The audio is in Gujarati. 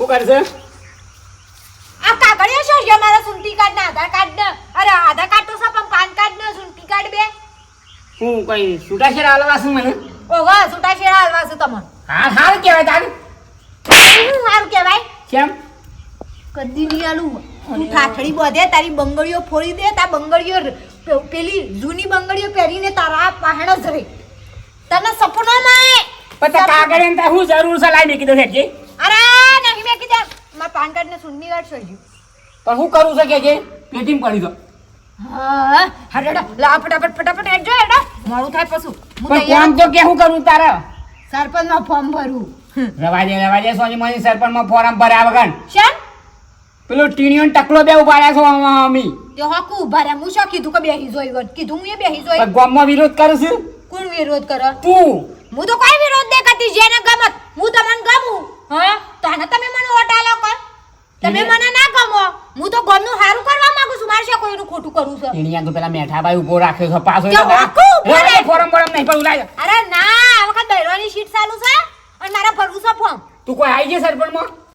શું કરશે? આ કાગળિયો શું છે મારા સુંટી કાર્ડ ના આધાર કાર્ડ ને? અરે આધાર કાર્ડ તો સા પણ પાન કાર્ડ ને સુંટી કાર્ડ બે. હું કઈ છૂટાછેડા હાલવા છું મને? ઓહો છૂટાછેડા હાલવા છું તમને. હા સારું કહેવાય તારું. શું સારું કહેવાય? કેમ? કદી નહીં આલું. તું ઠાઠડી બધે તારી બંગડીઓ ફોડી દે. તાર બંગડીઓ પેલી જૂની બંગડીઓ પહેરીને તારા પાહણ જ રહે. તને સપનામાં આવે. પણ કાગળ એમ હું જરૂર છે લાઈ મેકી દો હેઠી. અરે નહીં મેકી દે. મારા પાન કાર્ડ ને સુન્ની કાર્ડ સહી. પણ હું કરું છે કે પેટીમ કરી દો. હા હડડા લા ફટાફટ હેડજો હેડો મોડું થાય પછી. હું પણ તૈયાર કોમ તો કે હું કરું તારે? સરપંચમાં ફોર્મ ભરું. રવા દે સોની મોની સરપંચમાં ફોરમ ભર્યા વગર. શેમ? પેલો ટીણીઓ ને ટકલો બે ઉભાડ્યા છો અમી. તે હોકુ ઉભા રહ્યા. હું શું કીધું કે બેહી જોઈ વટ કીધું હું એ બેહી જોઈ. પણ ગામમાં વિરોધ કરું છું કોણ વિરોધ કરે? તું. હું તો કોઈ વિરોધ નહીં કરતી. જેને ગમત હું તમને ગમું. હા તો આને તમે મને વોટ આલો કર. તમે મને ના ગમો. હું તો ગમનું સારું કરવા માંગુ છું. મારે શું કોઈનું ખોટું કરવું છે? ટીણીયા તો પેલા મેઠાભાઈ ઉભો રાખ્યો છે પાછો. તે હોકુ ઉભો રહે. ફોરમ બોરમ નહીં પડું લાય. અરે ના આ વખત દૈરોની શીટ ચાલુ છે અને મારા ભરવું છે ફોર્મ. તું કોઈ આવી છે સરપંચમાં?